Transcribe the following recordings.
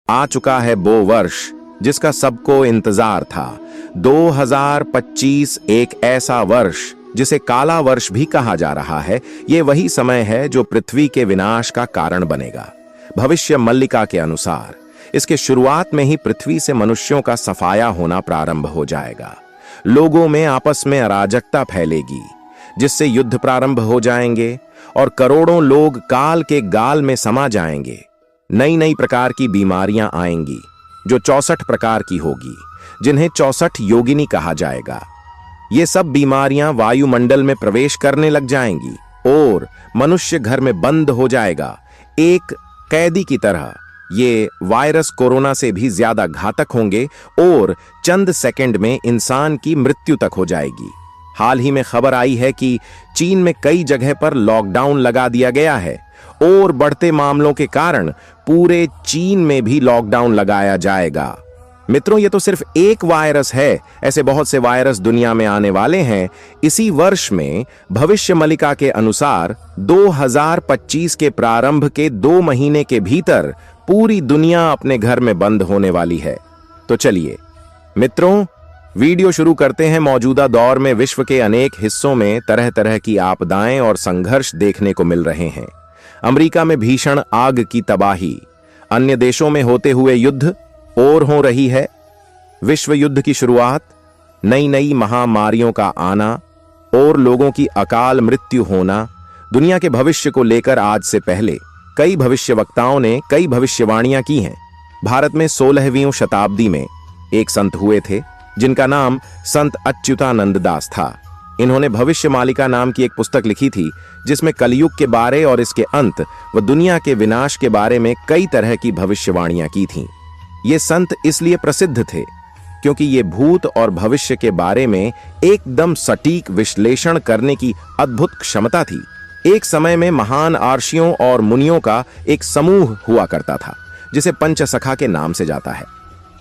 आ चुका है वो वर्ष जिसका सबको इंतजार था। 2025 एक ऐसा वर्ष जिसे काला वर्ष भी कहा जा रहा है। ये वही समय है जो पृथ्वी के विनाश का कारण बनेगा। भविष्य मल्लिका के अनुसार इसके शुरुआत में ही पृथ्वी से मनुष्यों का सफाया होना प्रारंभ हो जाएगा। लोगों में आपस में अराजकता फैलेगी, जिससे युद्ध प्रारंभ हो जाएंगे और करोड़ों लोग काल के गाल में समा जाएंगे। नई नई प्रकार की बीमारियां आएंगी जो 64 प्रकार की होगी, जिन्हें 64 योगिनी कहा जाएगा। ये सब बीमारियां वायुमंडल में प्रवेश करने लग जाएंगी और मनुष्य घर में बंद हो जाएगा, एक कैदी की तरह। ये वायरस कोरोना से भी ज्यादा घातक होंगे और चंद सेकंड में इंसान की मृत्यु तक हो जाएगी। हाल ही में खबर आई है कि चीन में कई जगह पर लॉकडाउन लगा दिया गया है और बढ़ते मामलों के कारण पूरे चीन में भी लॉकडाउन लगाया जाएगा। मित्रों, ये तो सिर्फ एक वायरस है, ऐसे बहुत से वायरस दुनिया में आने वाले हैं। इसी वर्ष में भविष्य मल्लिका के अनुसार 2025 के प्रारंभ के 2 महीने के भीतर पूरी दुनिया अपने घर में बंद होने वाली है। तो चलिए मित्रों, वीडियो शुरू करते हैं। मौजूदा दौर में विश्व के अनेक हिस्सों में तरह तरह की आपदाएं और संघर्ष देखने को मिल रहे हैं। अमेरिका में भीषण आग की तबाही, अन्य देशों में होते हुए युद्ध और हो रही है, विश्व युद्ध की शुरुआत, नई नई महामारियों का आना और लोगों की अकाल मृत्यु होना। दुनिया के भविष्य को लेकर आज से पहले कई भविष्यवक्ताओं ने कई भविष्यवाणियां की हैं। भारत में 16वीं शताब्दी में एक संत हुए थे जिनका नाम संत अच्युतानंद दास था। इन्होंने भविष्य मालिका नाम की एक पुस्तक लिखी थी, जिसमें कलयुग के बारे और इसके अंत व दुनिया के विनाश के बारे में कई तरह की भविष्यवाणियां की थीं। ये संत इसलिए प्रसिद्ध थे क्योंकि ये भूत और भविष्य के बारे में एकदम सटीक विश्लेषण करने की अद्भुत क्षमता थी। एक समय में महान आर्षियों और मुनियों का एक समूह हुआ करता था, जिसे पंचसखा के नाम से जाता है।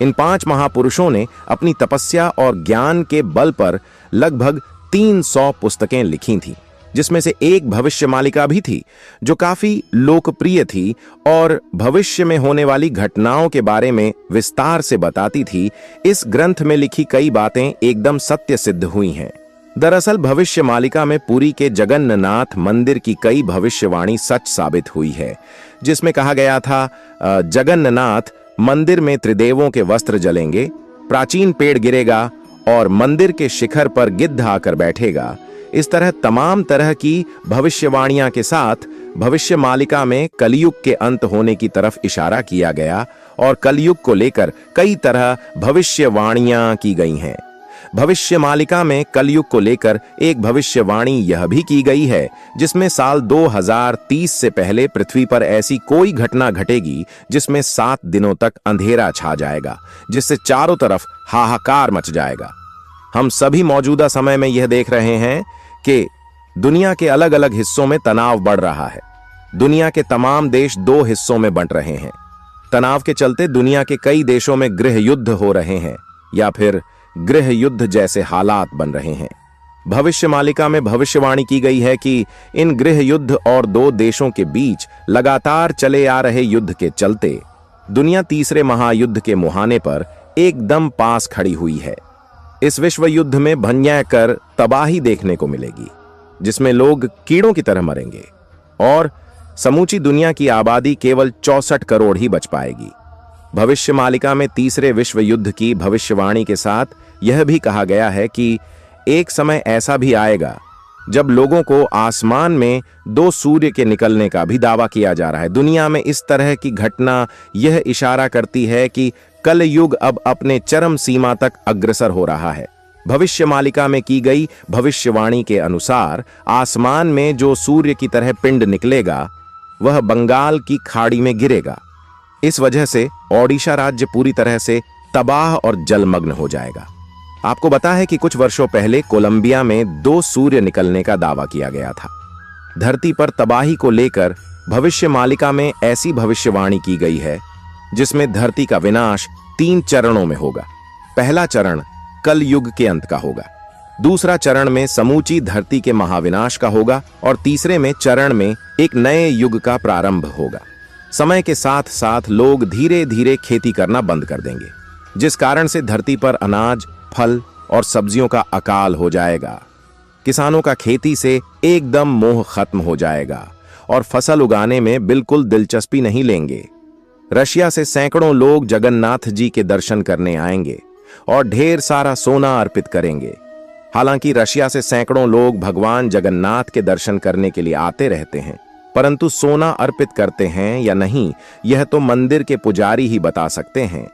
इन 5 महापुरुषों ने अपनी तपस्या और ज्ञान के बल पर लगभग 300 पुस्तकें लिखी थीं, जिसमें से एक भविष्य मालिका भी थी जो काफी लोकप्रिय थी और भविष्य में होने वाली घटनाओं के बारे में विस्तार से बताती थी। इस ग्रंथ में लिखी कई बातें एकदम सत्य सिद्ध हुई हैं। दरअसल भविष्य मालिका में पुरी के जगन्नाथ मंदिर की कई भविष्यवाणी सच साबित हुई है, जिसमें कहा गया था जगन्नाथ मंदिर में त्रिदेवों के वस्त्र जलेंगे, प्राचीन पेड़ गिरेगा और मंदिर के शिखर पर गिद्ध आकर बैठेगा। इस तरह तमाम तरह की भविष्यवाणियां के साथ भविष्य मालिका में कलयुग के अंत होने की तरफ इशारा किया गया और कलयुग को लेकर कई तरह भविष्यवाणियां की गई हैं। भविष्य मालिका में कलयुग को लेकर एक भविष्यवाणी यह भी की गई है, जिसमें साल 2030 से पहले पृथ्वी पर ऐसी कोई घटना घटेगी जिसमें 7 दिनों तक अंधेरा छा जाएगा, जिससे चारों तरफ हाहाकार मच जाएगा। हम सभी मौजूदा समय में यह देख रहे हैं कि दुनिया के अलग अलग हिस्सों में तनाव बढ़ रहा है। दुनिया के तमाम देश 2 हिस्सों में बंट रहे हैं। तनाव के चलते दुनिया के कई देशों में गृह युद्ध हो रहे हैं या फिर गृह युद्ध जैसे हालात बन रहे हैं। भविष्य मालिका में भविष्यवाणी की गई है कि इन गृह युद्ध और 2 देशों के बीच लगातार चले आ रहे युद्ध के चलते दुनिया तीसरे महायुद्ध के मुहाने पर एकदम पास खड़ी हुई है। इस विश्व युद्ध में भयंकर तबाही देखने को मिलेगी, जिसमें लोग कीड़ों की तरह मरेंगे और समूची दुनिया की आबादी केवल 64 करोड़ ही बच पाएगी। भविष्य मालिका में तीसरे विश्व युद्ध की भविष्यवाणी के साथ यह भी कहा गया है कि एक समय ऐसा भी आएगा जब लोगों को आसमान में 2 सूर्य के निकलने का भी दावा किया जा रहा है। दुनिया में इस तरह की घटना यह इशारा करती है कि कल युग अब अपने चरम सीमा तक अग्रसर हो रहा है। भविष्य मालिका में की गई भविष्यवाणी के अनुसार आसमान में जो सूर्य की तरह पिंड निकलेगा वह बंगाल की खाड़ी में गिरेगा। इस वजह से ओडिशा राज्य पूरी तरह से तबाह और जलमग्न हो जाएगा। आपको पता है कि कुछ वर्षों पहले कोलंबिया में 2 सूर्य निकलने का दावा किया गया था। धरती पर तबाही को लेकर भविष्य मालिका में ऐसी भविष्यवाणी की गई है जिसमें धरती का विनाश 3 चरणों में होगा। पहला चरण कल युग के अंत का होगा, दूसरा चरण में समूची धरती के महाविनाश का होगा और तीसरे में चरण में एक नए युग का प्रारंभ होगा। समय के साथ साथ लोग धीरे धीरे खेती करना बंद कर देंगे, जिस कारण से धरती पर अनाज, फल और सब्जियों का अकाल हो जाएगा। किसानों का खेती से एकदम मोह खत्म हो जाएगा और फसल उगाने में बिल्कुल दिलचस्पी नहीं लेंगे। रशिया से सैकड़ों लोग जगन्नाथ जी के दर्शन करने आएंगे और ढेर सारा सोना अर्पित करेंगे। हालांकि रशिया से सैकड़ों लोग भगवान जगन्नाथ के दर्शन करने के लिए आते रहते हैं, परंतु सोना अर्पित करते हैं या नहीं, यह तो मंदिर के पुजारी ही बता सकते हैं।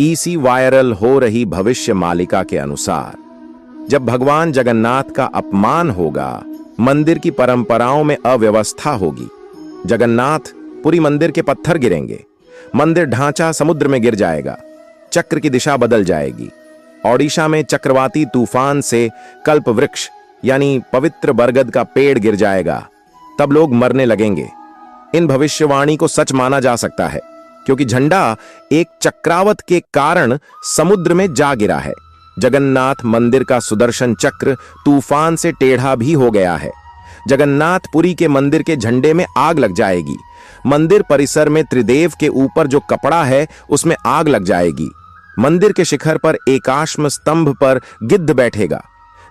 इसी वायरल हो रही भविष्य मालिका के अनुसार जब भगवान जगन्नाथ का अपमान होगा, मंदिर की परंपराओं में अव्यवस्था होगी, जगन्नाथ पुरी मंदिर के पत्थर गिरेंगे, मंदिर ढांचा समुद्र में गिर जाएगा, चक्र की दिशा बदल जाएगी। ओडिशा में चक्रवाती तूफान से कल्प वृक्ष यानी पवित्र बरगद का पेड़ गिर जाएगा, तब लोग मरने लगेंगे। इन भविष्यवाणी को सच माना जा सकता है क्योंकि झंडा एक चक्रावत के कारण समुद्र में जा गिरा है। जगन्नाथ मंदिर का सुदर्शन चक्र तूफान से टेढ़ा भी हो गया है। जगन्नाथपुरी के मंदिर के झंडे में आग लग जाएगी। मंदिर परिसर में त्रिदेव के ऊपर जो कपड़ा है उसमें आग लग जाएगी। मंदिर के शिखर पर एकाश्म स्तंभ पर गिद्ध बैठेगा।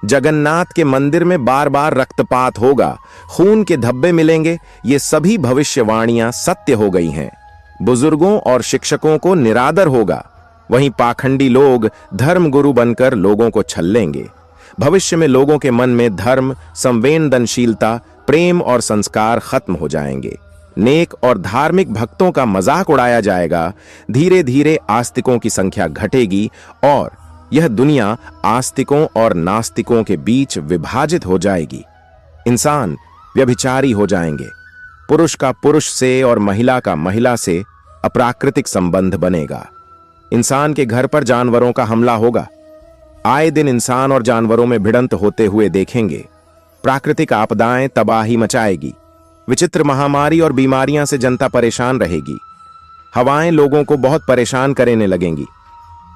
जगन्नाथ के मंदिर में बार बार रक्तपात होगा, खून के धब्बे मिलेंगे। ये सभी भविष्यवाणियां सत्य हो गई हैं। बुजुर्गों और शिक्षकों को निरादर होगा, वहीं पाखंडी लोग धर्म गुरु बनकर लोगों को छल्लेंगे। भविष्य में लोगों के मन में धर्म, संवेदनशीलता, प्रेम और संस्कार खत्म हो जाएंगे। नेक और धार्मिक भक्तों का मजाक उड़ाया जाएगा। धीरे धीरे आस्तिकों की संख्या घटेगी और यह दुनिया आस्तिकों और नास्तिकों के बीच विभाजित हो जाएगी। इंसान व्यभिचारी हो जाएंगे। पुरुष का पुरुष से और महिला का महिला से अप्राकृतिक संबंध बनेगा। इंसान के घर पर जानवरों का हमला होगा। आए दिन इंसान और जानवरों में भिड़ंत होते हुए देखेंगे। प्राकृतिक आपदाएं तबाही मचाएगी। विचित्र महामारी और बीमारियां से जनता परेशान रहेगी। हवाएं लोगों को बहुत परेशान करने लगेंगी।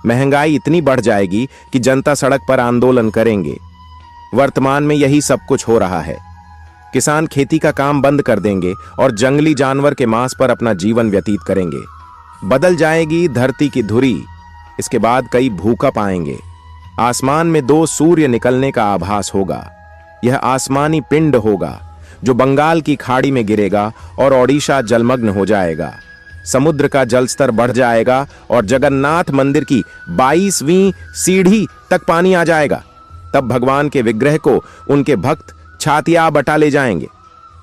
महंगाई इतनी बढ़ जाएगी कि जनता सड़क पर आंदोलन करेंगे। वर्तमान में यही सब कुछ हो रहा है। किसान खेती का काम बंद कर देंगे और जंगली जानवर के मांस पर अपना जीवन व्यतीत करेंगे। बदल जाएगी धरती की धुरी। इसके बाद कई भूकंप आएंगे। आसमान में 2 सूर्य निकलने का आभास होगा। यह आसमानी पिंड होगा जो बंगाल की खाड़ी में गिरेगा और ओडिशा जलमग्न हो जाएगा। समुद्र का जलस्तर बढ़ जाएगा और जगन्नाथ मंदिर की 22वीं सीढ़ी तक पानी आ जाएगा। तब भगवान के विग्रह को उनके भक्त छातियां बटा ले जाएंगे।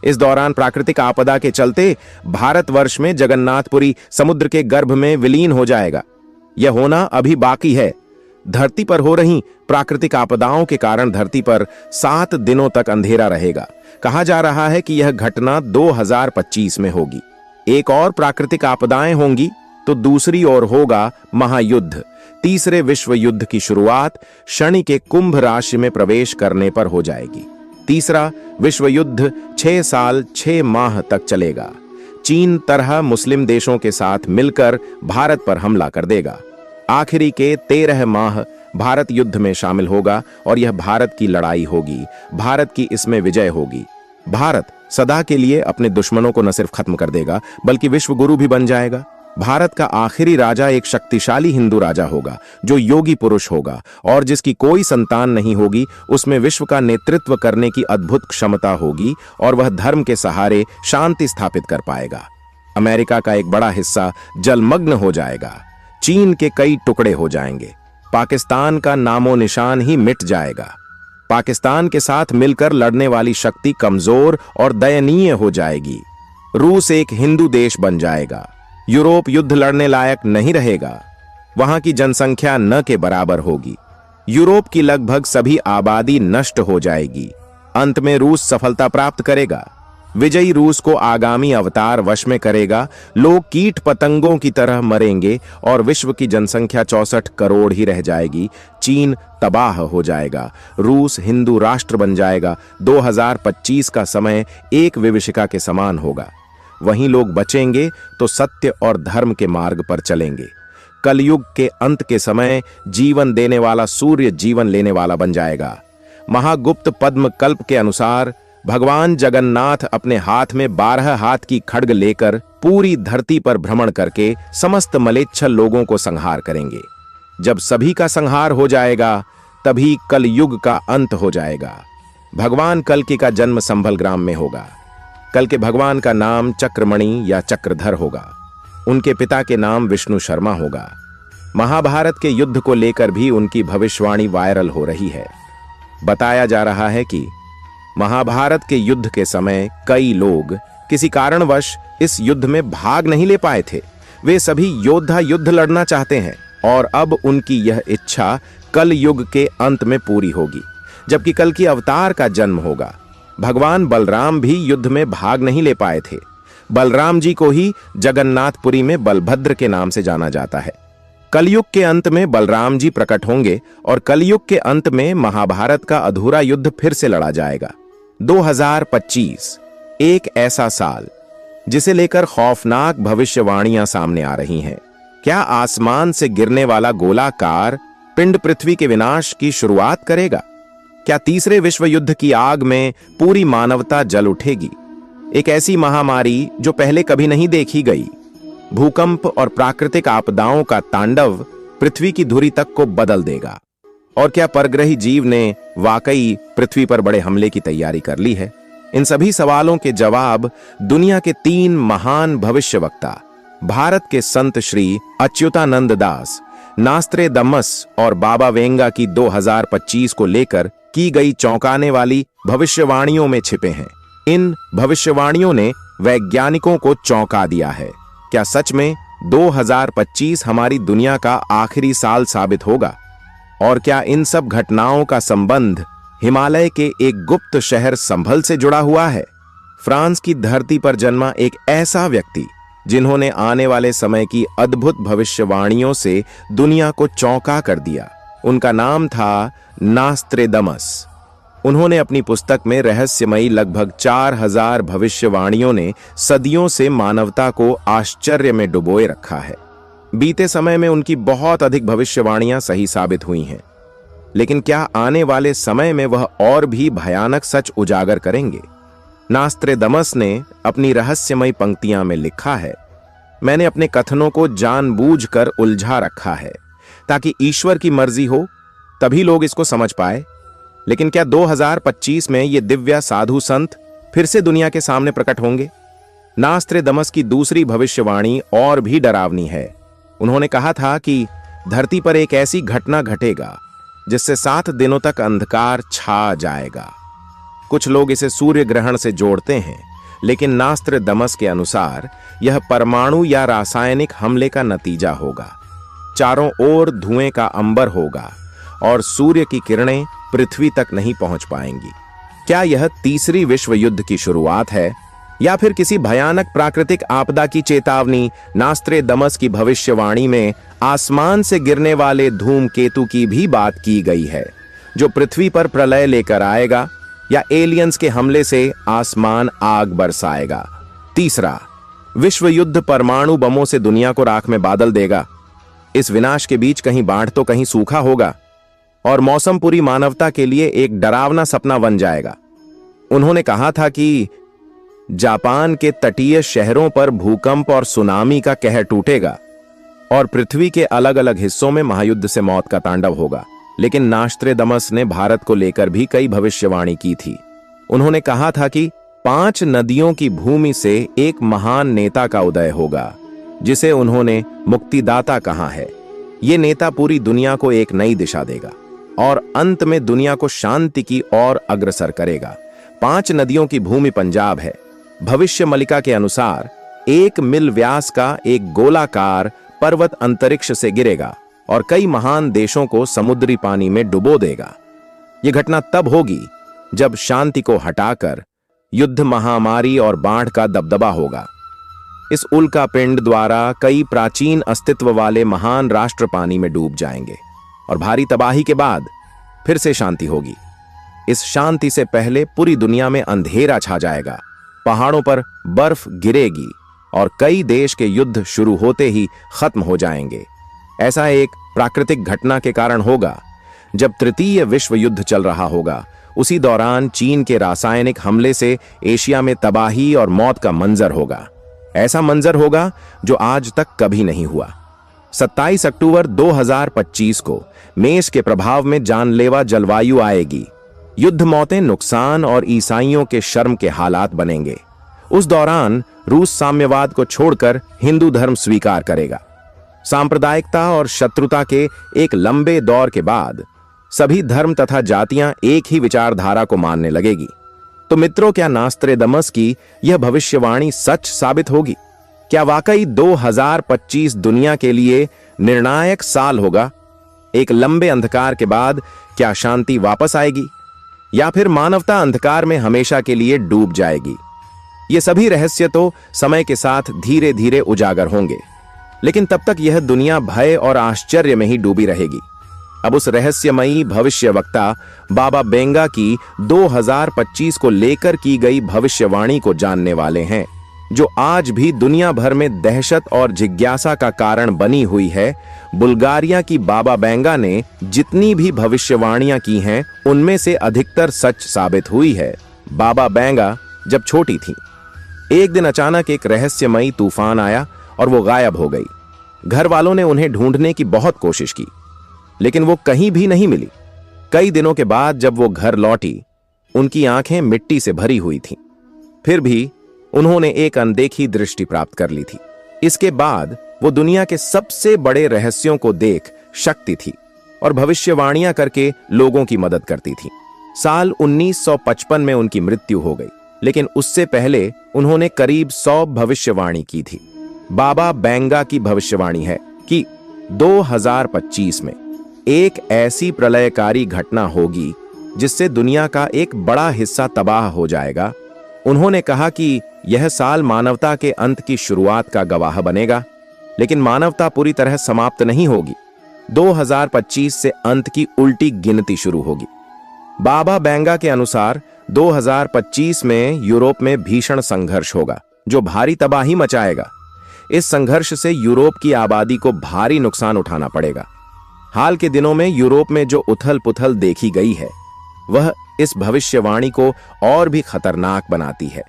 इस दौरान प्राकृतिक आपदा के चलते भारतवर्ष में जगन्नाथपुरी समुद्र के गर्भ में विलीन हो जाएगा। यह होना अभी बाकी है। धरती पर हो रही प्राकृतिक आपदाओं के कारण धरती पर 7 दिनों तक अंधेरा रहेगा। कहा जा रहा है कि यह घटना 2025 में होगी। एक और प्राकृतिक आपदाएं होंगी तो दूसरी ओर होगा महायुद्ध। तीसरे विश्व युद्ध की शुरुआत शनि के कुंभ राशि में प्रवेश करने पर हो जाएगी। तीसरा विश्व युद्ध 6 साल 6 माह तक चलेगा। चीन तरह मुस्लिम देशों के साथ मिलकर भारत पर हमला कर देगा। आखिरी के 13 माह भारत युद्ध में शामिल होगा और यह भारत की लड़ाई होगी। भारत की इसमें विजय होगी। भारत सदा के लिए अपने दुश्मनों को न सिर्फ खत्म कर देगा बल्कि विश्व गुरु भी बन जाएगा। भारत का आखिरी राजा एक शक्तिशाली हिंदू राजा होगा जो योगी पुरुष होगा और जिसकी कोई संतान नहीं होगी। उसमें विश्व का नेतृत्व करने की अद्भुत क्षमता होगी और वह धर्म के सहारे शांति स्थापित कर पाएगा। अमेरिका का एक बड़ा हिस्सा जलमग्न हो जाएगा। चीन के कई टुकड़े हो जाएंगे। पाकिस्तान का नामो निशान ही मिट जाएगा। पाकिस्तान के साथ मिलकर लड़ने वाली शक्ति कमजोर और दयनीय हो जाएगी। रूस एक हिंदू देश बन जाएगा। यूरोप युद्ध लड़ने लायक नहीं रहेगा। वहां की जनसंख्या न के बराबर होगी। यूरोप की लगभग सभी आबादी नष्ट हो जाएगी। अंत में रूस सफलता प्राप्त करेगा। विजयी रूस को आगामी अवतार वश में करेगा। लोग कीट पतंगों की तरह मरेंगे और विश्व की जनसंख्या 64 करोड़ ही रह जाएगी। चीन तबाह हो जाएगा। रूस हिंदू राष्ट्र बन जाएगा। 2025 का समय एक विभीषिका के समान होगा। वहीं लोग बचेंगे तो सत्य और धर्म के मार्ग पर चलेंगे। कलयुग के अंत के समय जीवन देने वाला सूर्य जीवन लेने वाला बन जाएगा। महागुप्त पद्म कल्प के अनुसार भगवान जगन्नाथ अपने हाथ में 12 हाथ की खड्ग लेकर पूरी धरती पर भ्रमण करके समस्त मलेच्छल लोगों को संहार करेंगे। जब सभी का संहार हो जाएगा तभी कलयुग का अंत हो जाएगा। भगवान कल्कि का जन्म संभल ग्राम में होगा। कल के भगवान का नाम चक्रमणि या चक्रधर होगा। उनके पिता के नाम विष्णु शर्मा होगा। महाभारत के युद्ध को लेकर भी उनकी भविष्यवाणी वायरल हो रही है। बताया जा रहा है कि महाभारत के युद्ध के समय कई लोग किसी कारणवश इस युद्ध में भाग नहीं ले पाए थे। वे सभी योद्धा युद्ध लड़ना चाहते हैं और अब उनकी यह इच्छा कल युग के अंत में पूरी होगी, जबकि कल की अवतार का जन्म होगा। भगवान बलराम भी युद्ध में भाग नहीं ले पाए थे। बलराम जी को ही जगन्नाथपुरी में बलभद्र के नाम से जाना जाता है। कलयुग के अंत में बलराम जी प्रकट होंगे और कलयुग के अंत में महाभारत का अधूरा युद्ध फिर से लड़ा जाएगा। 2025 एक ऐसा साल जिसे लेकर खौफनाक भविष्यवाणियां सामने आ रही हैं। क्या आसमान से गिरने वाला गोलाकार पिंड पृथ्वी के विनाश की शुरुआत करेगा? क्या तीसरे विश्व युद्ध की आग में पूरी मानवता जल उठेगी? एक ऐसी महामारी जो पहले कभी नहीं देखी गई, भूकंप और प्राकृतिक आपदाओं का तांडव पृथ्वी की धुरी तक को बदल देगा। और क्या परग्रही जीव ने वाकई पृथ्वी पर बड़े हमले की तैयारी कर ली है? इन सभी सवालों के जवाब दुनिया के 3 महान भविष्यवक्ता, भारत के संत श्री अच्युतानंद दास, नास्त्रेदमस और बाबा वेंगा की 2025 को लेकर की गई चौंकाने वाली भविष्यवाणियों में छिपे हैं। इन भविष्यवाणियों ने वैज्ञानिकों को चौंका दिया है। क्या सच में 2025 हमारी दुनिया का आखिरी साल साबित होगा? और क्या इन सब घटनाओं का संबंध हिमालय के एक गुप्त शहर संभल से जुड़ा हुआ है? फ्रांस की धरती पर जन्मा एक ऐसा व्यक्ति जिन्होंने आने वाले समय की अद्भुत भविष्यवाणियों से दुनिया को चौंका कर दिया। उनका नाम था नास्त्रेदमस। उन्होंने अपनी पुस्तक में रहस्यमयी लगभग 4000 भविष्यवाणियों ने सदियों से मानवता को आश्चर्य में डुबोए रखा है। बीते समय में उनकी बहुत अधिक भविष्यवाणियां सही साबित हुई हैं, लेकिन क्या आने वाले समय में वह और भी भयानक सच उजागर करेंगे? नास्त्रेदमस ने अपनी रहस्यमयी पंक्तियां में लिखा है, मैंने अपने कथनों को जानबूझकर उलझा रखा है ताकि ईश्वर की मर्जी हो तभी लोग इसको समझ पाए। लेकिन क्या 2025 में ये दिव्य साधु संत फिर से दुनिया के सामने प्रकट होंगे? नास्त्रेदमस की दूसरी भविष्यवाणी और भी डरावनी है। उन्होंने कहा था कि धरती पर एक ऐसी घटना घटेगा जिससे 7 दिनों तक अंधकार छा जाएगा। कुछ लोग इसे सूर्य ग्रहण से जोड़ते हैं, लेकिन नास्त्रेदमस के अनुसार यह परमाणु या रासायनिक हमले का नतीजा होगा। चारों ओर धुएं का अंबर होगा और सूर्य की किरणें पृथ्वी तक नहीं पहुंच पाएंगी। क्या यह तीसरी विश्व युद्ध की शुरुआत है या फिर किसी भयानक प्राकृतिक आपदा की चेतावनी? नास्त्रेदमस की भविष्यवाणी में आसमान से गिरने वाले धूमकेतु की भी बात की गई है, जो पृथ्वी पर प्रलय लेकर आएगा या एलियंस के हमले से आसमान आग बरसाएगा। तीसरा, विश्व युद्ध परमाणु बमों से दुनिया को राख में बादल देगा। इस विनाश के बीच कहीं बाढ़ तो कहीं सूखा होगा और मौसम पूरी मानवता के लिए एक डरावना सपना बन जाएगा। उन्होंने कहा था कि जापान के तटीय शहरों पर भूकंप और सुनामी का कहर टूटेगा और पृथ्वी के अलग अलग हिस्सों में महायुद्ध से मौत का तांडव होगा। लेकिन नास्त्रेदमस ने भारत को लेकर भी कई भविष्यवाणी की थी। उन्होंने कहा था कि 5 नदियों की भूमि से एक महान नेता का उदय होगा, जिसे उन्होंने मुक्तिदाता कहा है। ये नेता पूरी दुनिया को एक नई दिशा देगा और अंत में दुनिया को शांति की ओर अग्रसर करेगा। 5 नदियों की भूमि पंजाब है। भविष्य मलिका के अनुसार 1 मील व्यास का एक गोलाकार पर्वत अंतरिक्ष से गिरेगा और कई महान देशों को समुद्री पानी में डुबो देगा। यह घटना तब होगी जब शांति को हटाकर युद्ध, महामारी और बाढ़ का दबदबा होगा। इस उल्का पिंड द्वारा कई प्राचीन अस्तित्व वाले महान राष्ट्र पानी में डूब जाएंगे और भारी तबाही के बाद फिर से शांति होगी। इस शांति से पहले पूरी दुनिया में अंधेरा छा जाएगा, पहाड़ों पर बर्फ गिरेगी और कई देश के युद्ध शुरू होते ही खत्म हो जाएंगे। ऐसा एक प्राकृतिक घटना के कारण होगा। जब तृतीय विश्व युद्ध चल रहा होगा, उसी दौरान चीन के रासायनिक हमले से एशिया में तबाही और मौत का मंजर होगा। ऐसा मंजर होगा जो आज तक कभी नहीं हुआ। 27 अक्टूबर 2025 को मेष के प्रभाव में जानलेवा जलवायु आएगी। युद्ध, मौतें, नुकसान और ईसाइयों के शर्म के हालात बनेंगे। उस दौरान रूस साम्यवाद को छोड़कर हिंदू धर्म स्वीकार करेगा। सांप्रदायिकता और शत्रुता के एक लंबे दौर के बाद सभी धर्म तथा जातियां एक ही विचारधारा को मानने लगेगी। तो मित्रों, क्या नास्त्रेदमस की यह भविष्यवाणी सच साबित होगी? क्या वाकई 2025 दुनिया के लिए निर्णायक साल होगा? एक लंबे अंधकार के बाद क्या शांति वापस आएगी, या फिर मानवता अंधकार में हमेशा के लिए डूब जाएगी? ये सभी रहस्य तो समय के साथ धीरे धीरे उजागर होंगे, लेकिन तब तक यह दुनिया भय और आश्चर्य में ही डूबी रहेगी। अब उस रहस्यमयी भविष्यवक्ता बाबा बेंगा की 2025 को लेकर की गई भविष्यवाणी को जानने वाले हैं, जो आज भी दुनिया भर में दहशत और जिज्ञासा का कारण बनी हुई है। बुल्गारिया की बाबा बेंगा ने जितनी भी भविष्यवाणियां की हैं, उनमें से अधिकतर सच साबित हुई है। बाबा बेंगा जब छोटी थीं, एक दिन अचानक एक रहस्यमयी तूफान आया और वो गायब हो गई। घर वालों ने उन्हें ढूंढने की बहुत कोशिश की, लेकिन वो कहीं भी नहीं मिली। कई दिनों के बाद जब वो घर लौटी, उनकी आंखें मिट्टी से भरी हुई थीं। फिर भी उन्होंने एक अनदेखी दृष्टि प्राप्त कर ली थी। इसके बाद वो दुनिया के सबसे बड़े रहस्यों को देख शक्ति थी और भविष्यवाणियां करके लोगों की मदद करती थी। साल 1955 में उनकी मृत्यु हो गई, लेकिन उससे पहले उन्होंने करीब 100 भविष्यवाणी की थी। बाबा बेंगा की भविष्यवाणी है कि 2025 में एक ऐसी प्रलयकारी घटना होगी जिससे दुनिया का एक बड़ा हिस्सा तबाह हो जाएगा। उन्होंने कहा कि यह साल मानवता के अंत की शुरुआत का गवाह बनेगा, लेकिन मानवता पूरी तरह समाप्त नहीं होगी। 2025 से अंत की उल्टी गिनती शुरू होगी। बाबा बेंगा के अनुसार 2025 में यूरोप में भीषण संघर्ष होगा, जो भारी तबाही मचाएगा। इस संघर्ष से यूरोप की आबादी को भारी नुकसान उठाना पड़ेगा। हाल के दिनों में यूरोप में जो उथल पुथल देखी गई है, वह इस भविष्यवाणी को और भी खतरनाक बनाती है।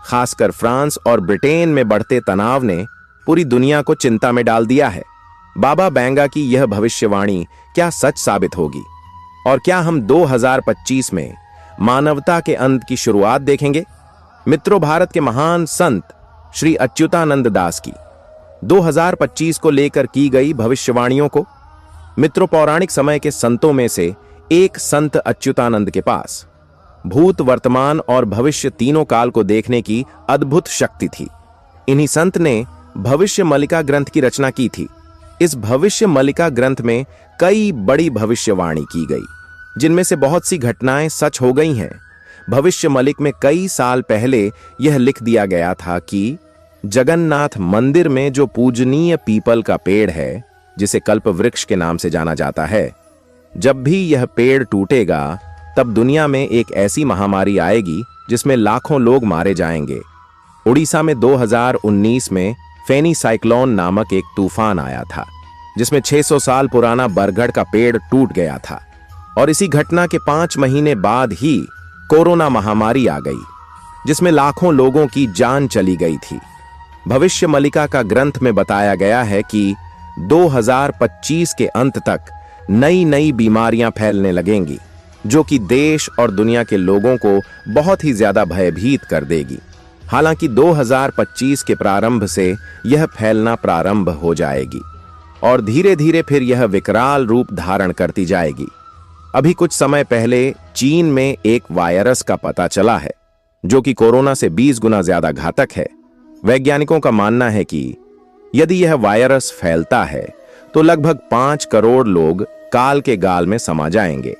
खासकर फ्रांस और ब्रिटेन में बढ़ते तनाव ने पूरी दुनिया को चिंता में डाल दिया है। बाबा बेंगा की यह भविष्यवाणी क्या सच साबित होगी, और क्या हम 2025 में मानवता के अंत की शुरुआत देखेंगे? मित्रों, भारत के महान संत श्री अच्युतानंद दास की 2025 को लेकर की गई भविष्यवाणियों को, मित्रों, पौराणिक समय के संतों में से एक संत अच्युतानंद के पास भूत, वर्तमान और भविष्य तीनों काल को देखने की अद्भुत शक्ति थी। इन्हीं संत ने भविष्य मल्लिका ग्रंथ की रचना की थी। इस भविष्य मल्लिका ग्रंथ में कई बड़ी भविष्यवाणी की गई, जिनमें से बहुत सी घटनाएं सच हो गई हैं। भविष्य मल्लिक में कई साल पहले यह लिख दिया गया था कि जगन्नाथ मंदिर में जो पूजनीय पीपल का पेड़ है, जिसे कल्प वृक्ष के नाम से जाना जाता है, जब भी यह पेड़ टूटेगा, तब दुनिया में एक ऐसी महामारी आएगी जिसमें लाखों लोग मारे जाएंगे। उड़ीसा में 2019 में फेनी साइक्लोन नामक एक तूफान आया था, जिसमें 600 साल पुराना बरगद का पेड़ टूट गया था। और इसी घटना के 5 महीने बाद ही कोरोना महामारी आ गई, जिसमें लाखों लोगों की जान चली गई थी। भविष्य मल्लिका का ग्रंथ में बताया गया है कि 2025 के अंत तक नई नई बीमारियां फैलने लगेंगी, जो कि देश और दुनिया के लोगों को बहुत ही ज्यादा भयभीत कर देगी। हालांकि 2025 के प्रारंभ से यह फैलना प्रारंभ हो जाएगी और धीरे धीरे फिर यह विकराल रूप धारण करती जाएगी। अभी कुछ समय पहले चीन में एक वायरस का पता चला है, जो कि कोरोना से 20 गुना ज्यादा घातक है। वैज्ञानिकों का मानना है कि यदि यह वायरस फैलता है तो लगभग 5 करोड़ लोग काल के गाल में समा जाएंगे।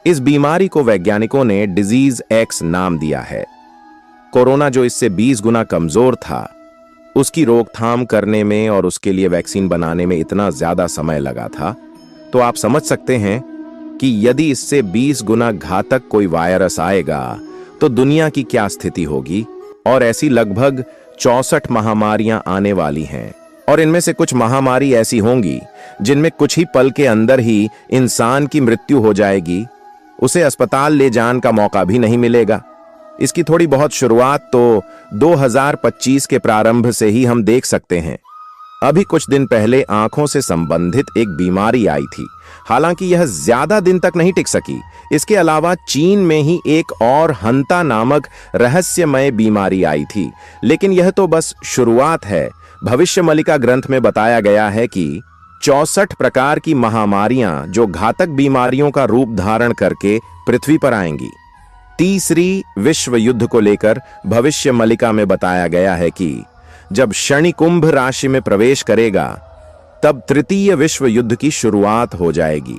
इस बीमारी को वैज्ञानिकों ने डिजीज एक्स नाम दिया है। कोरोना, जो इससे 20 गुना कमजोर था, उसकी रोकथाम करने में और उसके लिए वैक्सीन बनाने में इतना ज्यादा समय लगा था, तो आप समझ सकते हैं कि यदि इससे 20 गुना घातक कोई वायरस आएगा तो दुनिया की क्या स्थिति होगी। और ऐसी लगभग 64 महामारियां आने वाली हैं, और इनमें से कुछ महामारी ऐसी होंगी जिनमें कुछ ही पल के अंदर ही इंसान की मृत्यु हो जाएगी। उसे अस्पताल ले जाने का मौका भी नहीं मिलेगा। इसकी थोड़ी बहुत शुरुआत तो 2025 के प्रारंभ से ही हम देख सकते हैं। अभी कुछ दिन पहले आंखों से संबंधित एक बीमारी आई थी, हालांकि यह ज्यादा दिन तक नहीं टिक सकी। इसके अलावा चीन में ही एक और हंता नामक रहस्यमय बीमारी आई थी, लेकिन यह तो बस शुरुआत है। भविष्यमलिका ग्रंथ में बताया गया है कि 64 प्रकार की महामारियां जो घातक बीमारियों का रूप धारण करके पृथ्वी पर आएंगी। तीसरी विश्व युद्ध को लेकर भविष्यमलिका में बताया गया है कि जब शनि कुंभ राशि में प्रवेश करेगा तब तृतीय विश्व युद्ध की शुरुआत हो जाएगी।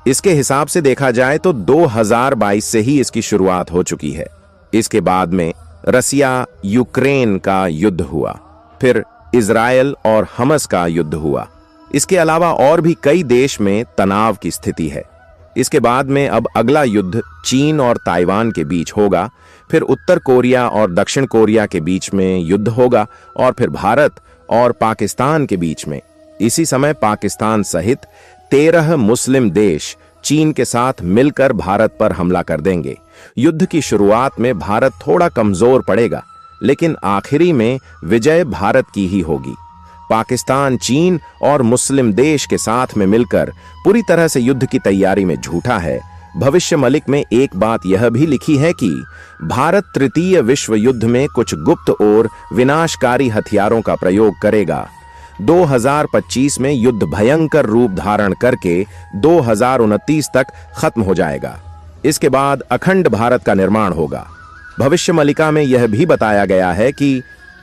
इसके हिसाब से देखा जाए तो 2022 से ही इसकी शुरुआत हो चुकी है। इसके बाद में रसिया यूक्रेन का युद्ध हुआ, फिर इजराइल और हमास का युद्ध हुआ। इसके अलावा और भी कई देश में तनाव की स्थिति है। इसके बाद में अब अगला युद्ध चीन और ताइवान के बीच होगा, फिर उत्तर कोरिया और दक्षिण कोरिया के बीच में युद्ध होगा, और फिर भारत और पाकिस्तान के बीच में। इसी समय पाकिस्तान सहित 13 मुस्लिम देश चीन के साथ मिलकर भारत पर हमला कर देंगे। युद्ध की शुरुआत में भारत थोड़ा कमजोर पड़ेगा, लेकिन आखिरी में विजय भारत की ही होगी। पाकिस्तान चीन और मुस्लिम देश के साथ में मिलकर पूरी तरह से युद्ध की तैयारी में झूठा है। भविष्यमलिक में एक बात यह भी लिखी है कि भारत तृतीय विश्व युद्ध में कुछ गुप्त और विनाशकारी हथियारों का प्रयोग करेगा। 2025 में युद्ध भयंकर रूप धारण करके 2029 तक खत्म हो जाएगा। इसके बाद अखंड भारत का निर्माण होगा। भविष्यमलिका में यह भी बताया गया है कि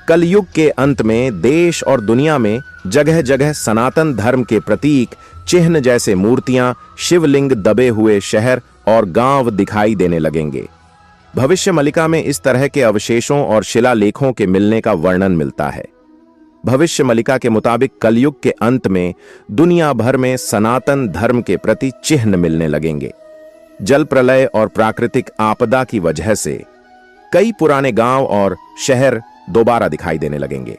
कलयुग के अंत में देश और दुनिया में जगह जगह सनातन धर्म के प्रतीक चिन्ह जैसे मूर्तियां, शिवलिंग, दबे हुए शहर और गांव दिखाई देने लगेंगे। भविष्यमलिका में इस तरह के अवशेषों और शिलालेखों के मिलने का वर्णन मिलता है। भविष्यमलिका के मुताबिक कलयुग के अंत में दुनिया भर में सनातन धर्म के प्रति चिन्ह मिलने लगेंगे। जल प्रलय और प्राकृतिक आपदा की वजह से कई पुराने गांव और शहर दोबारा दिखाई देने लगेंगे।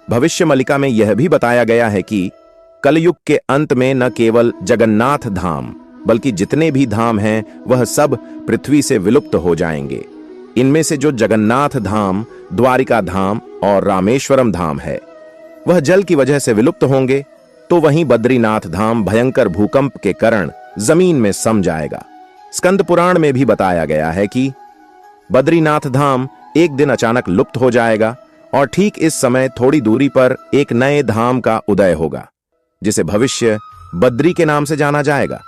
भविष्यमलिका में यह भी बताया गया है कि कलयुग के अंत में न केवल जगन्नाथ धाम बल्कि जितने भी धाम हैं वह सब पृथ्वी से विलुप्त हो जाएंगे। इनमें से जो जगन्नाथ धाम, द्वारिका धाम और रामेश्वरम धाम है वह जल की वजह से विलुप्त होंगे, तो वहीं बद्रीनाथ धाम भयंकर भूकंप के कारण जमीन में सम जाएगा। स्कंद पुराण में भी बताया गया है कि बद्रीनाथ धाम एक दिन अचानक लुप्त हो जाएगा और ठीक इस समय थोड़ी दूरी पर एक नए धाम का उदय होगा जिसे भविष्य बद्री के नाम से जाना जाएगा।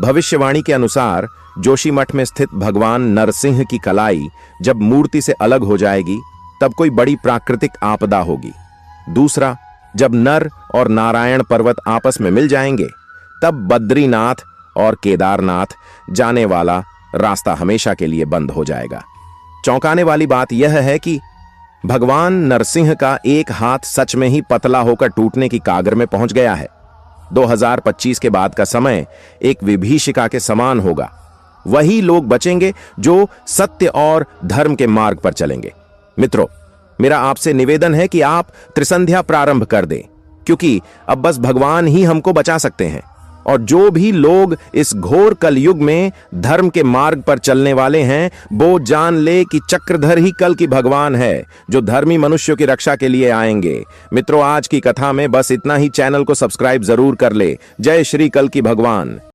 भविष्यवाणी के अनुसार जोशीमठ में स्थित भगवान नरसिंह की कलाई जब मूर्ति से अलग हो जाएगी तब कोई बड़ी प्राकृतिक आपदा होगी। दूसरा, जब नर और नारायण पर्वत आपस में मिल जाएंगे तब बद्रीनाथ और केदारनाथ जाने वाला रास्ता हमेशा के लिए बंद हो जाएगा। चौंकाने वाली बात यह है कि भगवान नरसिंह का एक हाथ सच में ही पतला होकर टूटने की कागर में पहुंच गया है। 2025 के बाद का समय एक विभीषिका के समान होगा। वही लोग बचेंगे जो सत्य और धर्म के मार्ग पर चलेंगे। मित्रों, मेरा आपसे निवेदन है कि आप त्रिसंध्या प्रारंभ कर दें, क्योंकि अब बस भगवान ही हमको बचा सकते हैं। और जो भी लोग इस घोर कलयुग में धर्म के मार्ग पर चलने वाले हैं वो जान ले कि चक्रधर ही कल की भगवान है जो धर्मी मनुष्यों की रक्षा के लिए आएंगे। मित्रों, आज की कथा में बस इतना ही। चैनल को सब्सक्राइब जरूर कर ले। जय श्री कल की भगवान।